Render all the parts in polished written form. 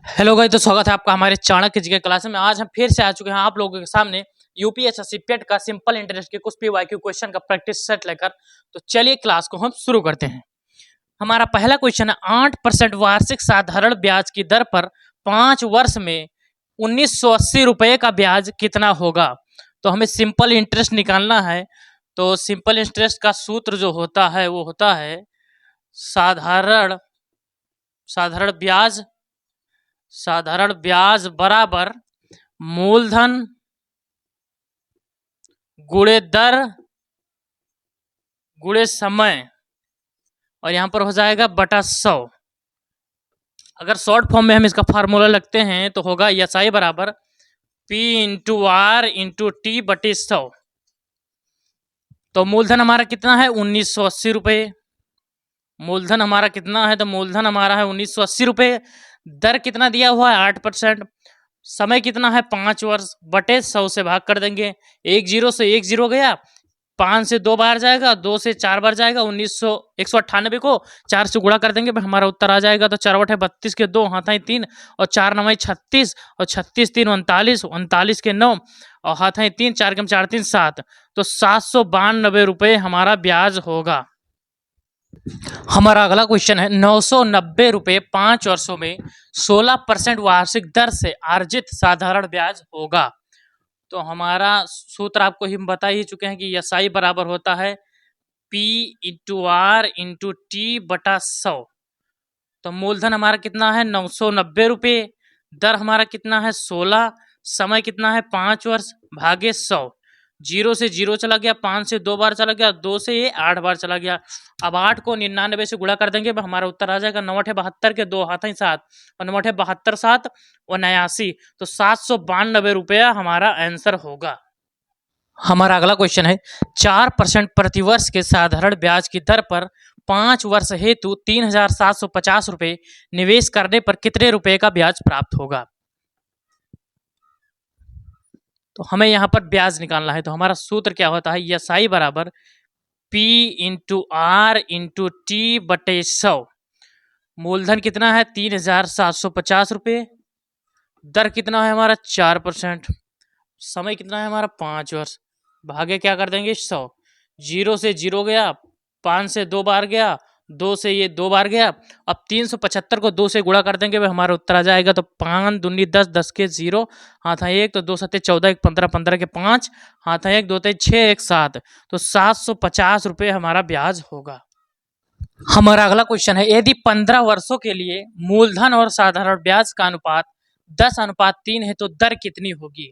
Hello guys, तो स्वागत है आपका हमारे चाणक्य जी के क्लास में। आज हम फिर से आ चुके हैं आप लोगों के सामने यूपीएससी पेट का सिंपल इंटरेस्ट के कुछ पीवाईक्यू क्वेश्चन का प्रैक्टिस सेट लेकर। तो चलिए क्लास को हम शुरू करते हैं। हमारा पहला क्वेश्चन है 8% वार्षिक साधारण ब्याज की दर पर 5 वर्ष में 1980 रुपए का ब्याज कितना होगा। तो हमें सिंपल इंटरेस्ट निकालना है। तो सिंपल इंटरेस्ट का सूत्र जो होता है वो होता है साधारण ब्याज बराबर मूलधन गुणे दर गुणे समय, और यहां पर हो जाएगा बटा 100। अगर शॉर्ट फॉर्म में हम इसका फार्मूला लगते हैं तो होगा SI बराबर P into R into T बटे 100। तो मूलधन हमारा कितना है 1980 रुपये। मूलधन हमारा कितना है, तो मूलधन हमारा है 1980 रुपये। दर कितना दिया हुआ है 8%। समय कितना है 5 वर्ष, बटे 100 से भाग कर देंगे। 1 जीरो से 1 जीरो गया, 5 से 2 बार जाएगा, 2 से 4 बार जाएगा। 198 को 4 से गुणा कर देंगे, हमारा उत्तर आ जाएगा। तो 4 बटे 32 के 2 हाथाई 3 और 4 नवाई 36 और 36 3 39, 39 के 9 और हाथाई 3, 4 कम 4 3 7। तो 792 रुपये हमारा ब्याज होगा। हमारा अगला क्वेश्चन है 990 रुपये 5 वर्षों में 16% वार्षिक दर से अर्जित साधारण ब्याज होगा। तो हमारा सूत्र आपको हम बता ही चुके हैं कि SI बराबर होता है P into R into T बटा 100। तो मूलधन हमारा कितना है 990 रुपये, दर हमारा कितना है 16, समय कितना है 5 वर्ष, भागे 100। 0 से 0 चला गया, 5 से 2 बार चला गया, 2 से ये 8 बार चला गया। अब 8 को 99 से गुणा कर देंगे, हमारा उत्तर आ जाएगा 9 72 के 2 हाथ 7 और 9 72 7 और 89। तो 792 रुपया हमारा आंसर होगा। हमारा अगला क्वेश्चन है 4% प्रतिवर्ष के साधारण ब्याज की दर पर 5 वर्ष हेतु 3750 रुपये निवेश करने पर कितने रुपए का ब्याज प्राप्त होगा। तो हमें यहाँ पर ब्याज निकालना है। तो हमारा सूत्र क्या होता है SI बराबर P into R into T बटे 100। मूलधन कितना है 3750 रुपये, दर कितना है हमारा 4%, समय कितना है हमारा 5 वर्ष, भागे क्या कर देंगे 100। 0 से 0 गया, 5 से 2 बार गया, 2 से ये 2 बार गया। अब 375 को 2 से गुणा कर देंगे, हमारा उत्तर आ जाएगा। तो 5 दूनी 10, 10 के 0 हाथ है 1, तो 2 सत्ते 14, 1 15, 15 के 5 हाथ है 1, 2 ते 6, 1 7। तो 750 रुपये हमारा ब्याज होगा। हमारा अगला क्वेश्चन है यदि 15 वर्षों के लिए मूलधन और साधारण ब्याज का अनुपात 10:3 है तो दर कितनी होगी।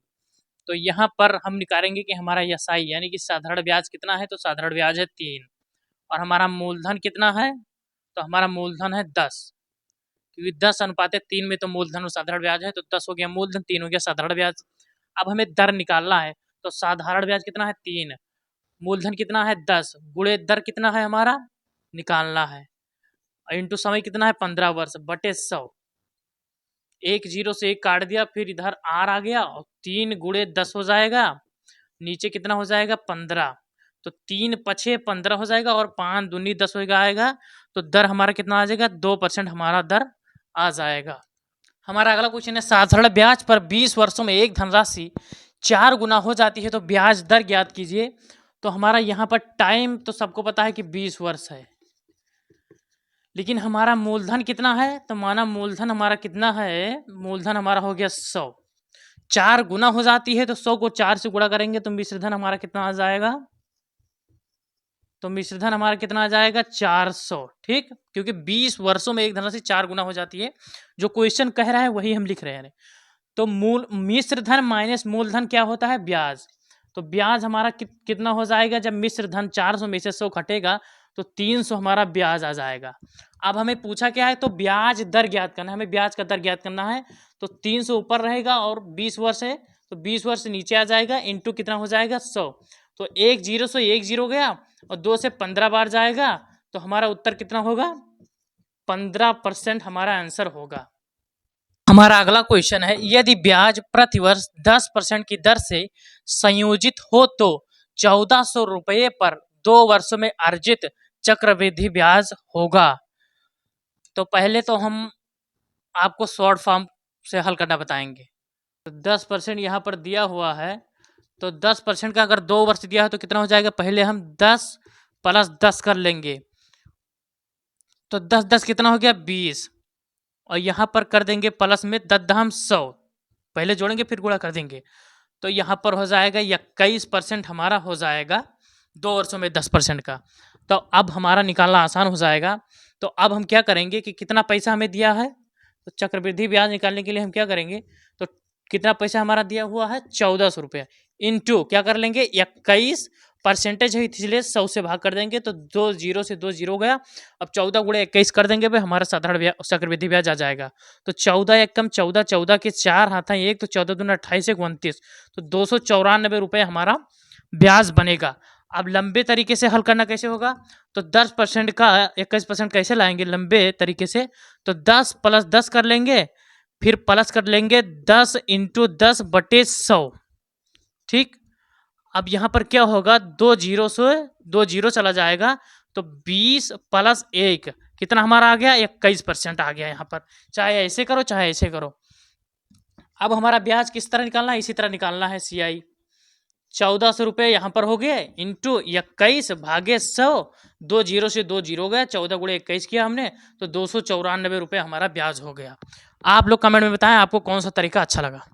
तो यहाँ पर हम निकालेंगे कि हमारा SI यानी कि साधारण ब्याज कितना है, तो साधारण ब्याज है 3 और हमारा मूलधन कितना है, तो हमारा मूलधन है 10, क्योंकि 10:3 में तो मूलधन और साधारण ब्याज है। तो 10 हो गया मूलधन, 3 हो गया साधारण ब्याज। अब हमें दर निकालना है। तो साधारण ब्याज कितना है 3, मूलधन कितना है 10, गुणे दर कितना है हमारा निकालना है, इंटू समय कितना है 15 वर्ष बटे 100। 1 0 से 1 काट दिया, फिर इधर R आ गया और 3 गुणे 10 हो जाएगा, नीचे कितना हो जाएगा 15। तो 3 पछे 15 हो जाएगा और 5 दूनी 10 हो जाएगा। तो दर हमारा कितना आ जाएगा 2% हमारा दर आ जाएगा। हमारा अगला क्वेश्चन है साधारण ब्याज पर 20 वर्षों में एक धनराशि 4 गुना हो जाती है तो ब्याज दर ज्ञात कीजिए। तो हमारा यहाँ पर टाइम तो सबको पता है कि 20 वर्ष है, लेकिन हमारा मूलधन कितना है, तो माना मूलधन हमारा कितना है, मूलधन हमारा हो गया 100। 4 गुना हो जाती है तो 100 को 4 से गुणा करेंगे तो मिश्रधन हमारा कितना आ जाएगा, तो मिश्रधन हमारा कितना आ जाएगा 400। ठीक, क्योंकि 20 वर्षों में एक धनराशि 4 गुना हो जाती है। जो क्वेश्चन कह रहा है वही हम लिख रहे हैं। तो मिश्रधन माइनस मूलधन क्या होता है ब्याज। तो ब्याज हमारा कितना हो जाएगा, जब मिश्रधन 400 में से 100 घटेगा तो 300 हमारा ब्याज आ जाएगा। अब हमें पूछा क्या है, तो ब्याज दर ज्ञात करना है, हमें ब्याज का दर ज्ञात करना है। तो 300 ऊपर रहेगा और 20 वर्ष है तो 20 वर्ष नीचे आ जाएगा, इंटू कितना हो जाएगा 100। तो 1 0 से 1 0 गया और 2 से 15 बार जाएगा, तो हमारा उत्तर कितना होगा 15% हमारा आंसर होगा। हमारा अगला क्वेश्चन है यदि ब्याज प्रतिवर्ष 10% की दर से संयोजित हो तो 1400 रुपये पर 2 वर्षों में अर्जित चक्रवृद्धि ब्याज होगा। तो पहले तो हम आपको शॉर्ट फॉर्म से हल करना बताएंगे। तो 10% यहाँ पर दिया हुआ है, तो 10% का अगर 2 वर्ष दिया है तो कितना हो जाएगा, पहले हम 10 प्लस 10 कर लेंगे, तो 10 10 कितना हो गया 20, और यहाँ पर कर देंगे प्लस में 10 दहम 100, पहले जोड़ेंगे फिर गुणा कर देंगे, तो यहाँ पर हो जाएगा 21% हमारा हो जाएगा 2 वर्षों में 10% का। तो अब हमारा निकालना आसान हो जाएगा। तो अब हम क्या करेंगे कि कितना पैसा हमें दिया है, तो चक्रवृद्धि ब्याज निकालने के लिए हम क्या करेंगे, तो कितना पैसा हमारा दिया हुआ है 1400 रुपये, इंटू क्या कर लेंगे 21 परसेंटेज है इसलिए 100 से भाग कर देंगे, तो 2 जीरो से 2 जीरो गया। अब 14 गुणे 21 कर देंगे भाई, हमारा साधारण चक्रवृद्धि ब्याज आ जाएगा। तो 14 एकम 14, 14 के 4 हाथ हैं 1, तो 14 दूना 28 1 29, तो 294 रुपये हमारा ब्याज बनेगा। अब लंबे तरीके से हल करना कैसे होगा, तो 10% का 21% कैसे लाएंगे लंबे तरीके से, तो 10 प्लस 10 कर लेंगे, फिर प्लस कर लेंगे 10 इंटू 10 बटे 100, ठीक। अब यहाँ पर क्या होगा, 2 जीरो से 2 जीरो चला जाएगा, तो 20 प्लस 1 कितना हमारा आ गया 21% आ गया यहाँ पर, चाहे ऐसे करो चाहे ऐसे करो। अब हमारा ब्याज किस तरह निकालना है, इसी तरह निकालना है CI 1400 रुपये यहाँ पर हो गए, इंटू 21 भागे 100, 2 जीरो से 2 जीरो गया, 14 गुणे 21 किया हमने, तो 294 रुपये हमारा ब्याज हो गया। आप लोग कमेंट में बताएं आपको कौन सा तरीका अच्छा लगा।